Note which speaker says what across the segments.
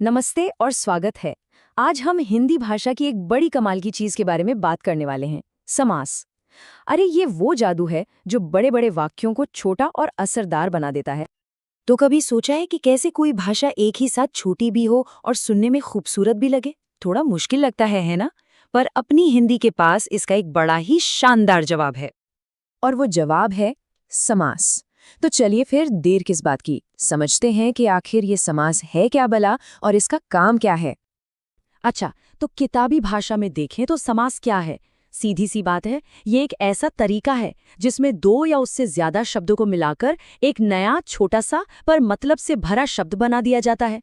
Speaker 1: नमस्ते और स्वागत है। आज हम हिंदी भाषा की एक बड़ी कमाल की चीज के बारे में बात करने वाले हैं, समास। अरे ये वो जादू है जो बड़े बड़े वाक्यों को छोटा और असरदार बना देता है। तो कभी सोचा है कि कैसे कोई भाषा एक ही साथ छोटी भी हो और सुनने में खूबसूरत भी लगे? थोड़ा मुश्किल लगता है ना? पर अपनी हिंदी के पास इसका एक बड़ा ही शानदार जवाब है। और वो जवाब है समास। तो चलिए फिर देर किस बात की, समझते हैं कि आखिर ये समास है क्या भला और इसका काम क्या है।
Speaker 2: अच्छा, तो किताबी भाषा में देखें तो समास क्या है? सीधी सी बात है, ये एक ऐसा तरीका है जिसमें दो या उससे ज्यादा शब्दों को मिलाकर एक नया छोटा सा पर मतलब से भरा शब्द बना दिया जाता है।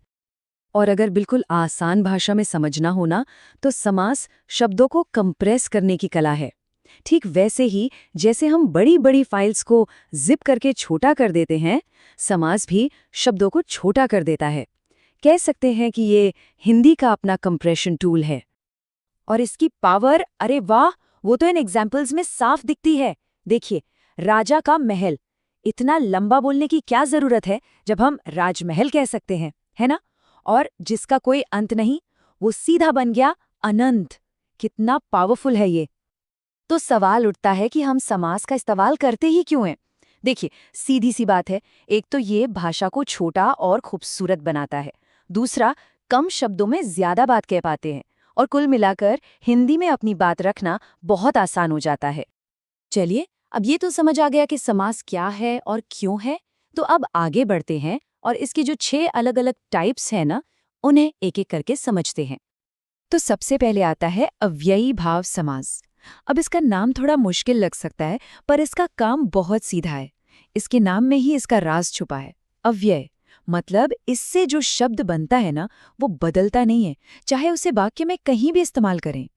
Speaker 1: और अगर बिल्कुल आसान भाषा में समझना हो ना, तो समास शब्दों को कंप्रेस करने की कला है। ठीक वैसे ही जैसे हम बड़ी बड़ी फाइल्स को जिप करके छोटा कर देते हैं, समास भी शब्दों को छोटा कर देता है। कह सकते हैं कि ये हिंदी का अपना कंप्रेशन टूल है। और इसकी पावर, अरे वाह, वो तो इन एग्जाम्पल्स में साफ दिखती है। देखिए, राजा का महल। इतना लंबा बोलने की क्या जरूरत है जब हम राजमहल कह सकते हैं, है ना? और जिसका कोई अंत नहीं, वो सीधा बन गया अनंत। कितना पावरफुल है ये। तो सवाल उठता है कि हम समास का इस्तेमाल करते ही क्यों हैं? देखिए, सीधी सी बात है। एक तो ये भाषा को छोटा और खूबसूरत बनाता है। दूसरा, कम शब्दों में ज्यादा बात कह पाते हैं। और कुल मिलाकर हिंदी में अपनी बात रखना बहुत आसान हो जाता है। चलिए, अब ये तो समझ आ गया कि समास क्या है और क्यों है। तो अब आगे बढ़ते हैं और इसकी जो 6 अलग अलग टाइप्स हैं ना, उन्हें एक एक करके समझते हैं। तो सबसे पहले आता है अव्ययी भाव समास। अब इसका नाम थोड़ा मुश्किल लग सकता है, पर इसका काम बहुत सीधा है। इसके नाम में ही इसका राज छुपा है। अव्यय मतलब इससे जो शब्द बनता है ना, वो बदलता नहीं है, चाहे उसे वाक्य में कहीं भी इस्तेमाल करें।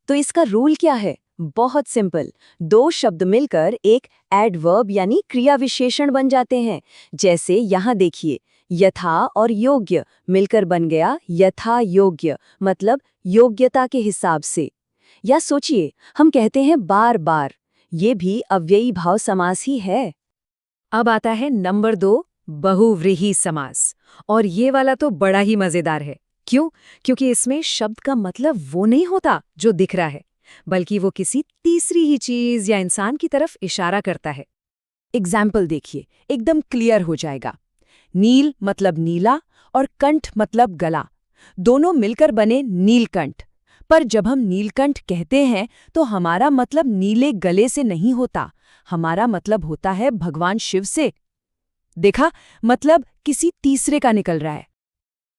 Speaker 1: तो इसका रूल क्या है? बहुत सिंपल। दो शब्द मिलकर एक एडवर्ब यानी क्रिया विशेषण बन जाते हैं। जैसे यहाँ देखिए, यथा और योग्य मिलकर बन गया यथा योग्य, मतलब योग्यता के हिसाब से। या सोचिए, हम कहते हैं बार बार, ये भी अव्ययी भाव समास ही है। अब आता है नंबर 2, बहुव्रीहि समास। और ये वाला तो बड़ा ही मजेदार है। क्यों? क्योंकि इसमें शब्द का मतलब वो नहीं होता जो दिख रहा है, बल्कि वो किसी तीसरी ही चीज या इंसान की तरफ इशारा करता है। एग्जाम्पल देखिए, एकदम क्लियर हो जाएगा। नील मतलब नीला और कंठ मतलब गला। दोनों मिलकर बने नीलकंठ। पर जब हम नीलकंठ कहते हैं तो हमारा मतलब नीले गले से नहीं होता, हमारा मतलब होता है भगवान शिव से। देखा, मतलब किसी तीसरे का निकल रहा है।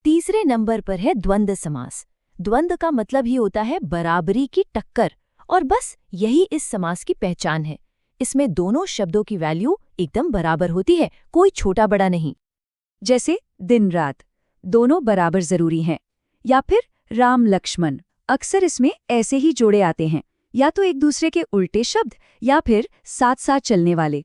Speaker 1: तीसरे नंबर पर है द्वंद्व समास। द्वंद्व का मतलब ही होता है बराबरी की टक्कर, और बस यही इस समास की पहचान है। इसमें दोनों शब्दों की वैल्यू एकदम बराबर होती है, कोई छोटा बड़ा नहीं। जैसे दिन रात, दोनों बराबर जरूरी हैं। या फिर राम लक्ष्मण, अक्सर इसमें ऐसे ही जोड़े आते हैं, या तो एक दूसरे के उल्टे शब्द या फिर साथ साथ चलने वाले।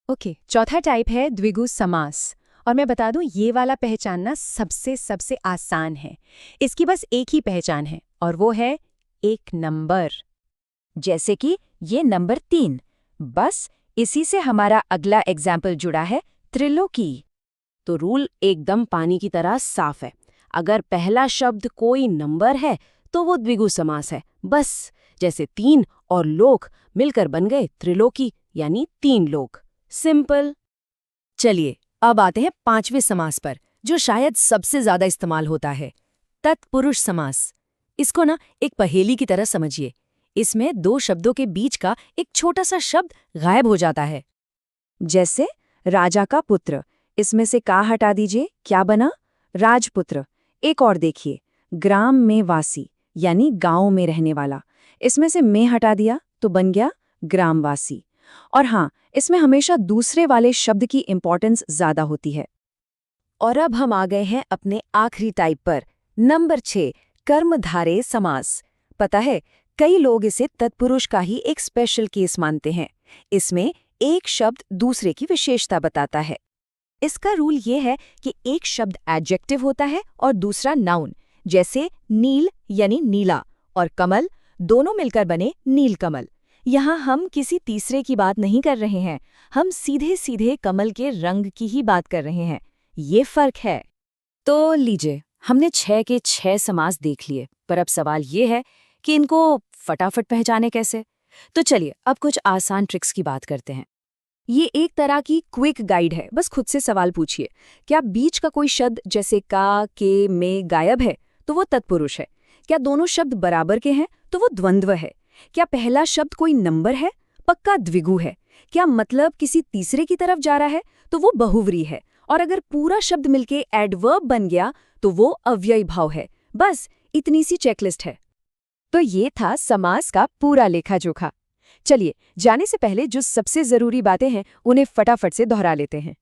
Speaker 1: ओके, चौथा टाइप है द्विगु समास। और मैं बता दूं, ये वाला पहचानना सबसे सबसे आसान है। इसकी बस एक ही पहचान है, और वो है एक नंबर। जैसे कि ये नंबर 3। बस इसी से हमारा अगला एग्जाम्पल जुड़ा है, त्रिलोकी। तो रूल एकदम पानी की तरह साफ है। अगर पहला शब्द कोई नंबर है तो वो द्विगु समास है। बस जैसे 3 और लोक मिलकर बन गए त्रिलोकी, यानी 3 लोक। सिंपल। चलिए, अब आते हैं 5वें समास पर, जो शायद सबसे ज्यादा इस्तेमाल होता है, तत्पुरुष समास। इसको ना एक पहेली की तरह समझिए। इसमें दो शब्दों के बीच का एक छोटा सा शब्द गायब हो जाता है। जैसे राजा का पुत्र, इसमें से का हटा दीजिए, क्या बना? राजपुत्र। एक और देखिए, ग्राम में वासी, यानी गांव में रहने वाला। इसमें से में हटा दिया तो बन गया ग्रामवासी। और हाँ, इसमें हमेशा दूसरे वाले शब्द की इंपॉर्टेंस ज्यादा होती है। और अब हम आ गए हैं अपने आखिरी टाइप पर, नंबर 6, कर्मधारय समास। पता है, कई लोग इसे तत्पुरुष का ही एक स्पेशल केस मानते हैं। इसमें एक शब्द दूसरे की विशेषता बताता है। इसका रूल ये है कि एक शब्द एडजेक्टिव होता है और दूसरा नाउन। जैसे नील यानी नीला और कमल दोनों मिलकर बने नीलकमल। यहाँ हम किसी तीसरे की बात नहीं कर रहे हैं, हम सीधे सीधे कमल के रंग की ही बात कर रहे हैं। ये फर्क है। तो लीजिए,
Speaker 2: हमने 6 के 6 समास देख लिए, पर अब सवाल ये है कि इनको फटाफट पहचाने कैसे। तो चलिए अब कुछ आसान ट्रिक्स की बात करते हैं। ये एक तरह की क्विक गाइड है, बस खुद से सवाल पूछिए। क्या बीच का कोई शब्द जैसे का, के, में गायब है तो वो तत्पुरुष है। क्या दोनों शब्द बराबर के हैं तो वो द्वंद्व है। क्या पहला शब्द कोई नंबर है, पक्का द्विगु है। क्या मतलब किसी तीसरे की तरफ जा रहा है तो वो बहुव्रीहि है। और अगर पूरा शब्द मिलके एडवर्ब बन गया तो वो अव्ययी भाव है। बस इतनी सी चेकलिस्ट है।
Speaker 1: तो ये था समास का पूरा लेखा जोखा। चलिए जाने से पहले जो सबसे जरूरी बातें हैं उन्हें फटाफट से दोहरा लेते हैं।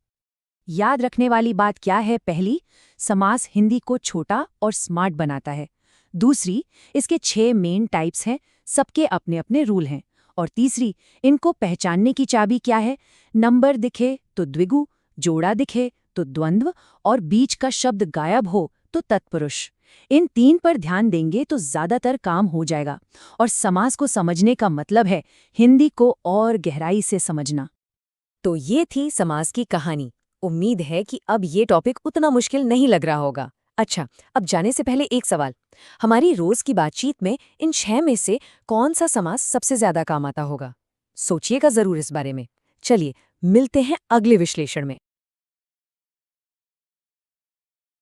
Speaker 1: याद रखने वाली बात क्या है? पहली, समास हिंदी को छोटा और स्मार्ट बनाता है। दूसरी, इसके 6 मेन टाइप्स हैं, सबके अपने अपने रूल हैं। और तीसरी, इनको पहचानने की चाबी क्या है? नंबर दिखे तो द्विगु, जोड़ा दिखे तो द्वंद्व और बीच का शब्द गायब हो तो तत्पुरुष। इन 3 पर ध्यान देंगे तो ज्यादातर काम हो जाएगा। और समास को समझने का मतलब है हिंदी को और गहराई से समझना।
Speaker 2: तो ये थी समास की कहानी। उम्मीद है कि अब ये टॉपिक उतना मुश्किल नहीं लग रहा होगा। अच्छा, अब जाने से पहले एक सवाल। हमारी रोज की बातचीत में इन 6 में से कौन सा समास सबसे ज्यादा काम आता होगा? सोचिएगा जरूर इस बारे में। चलिए मिलते हैं अगले विश्लेषण में।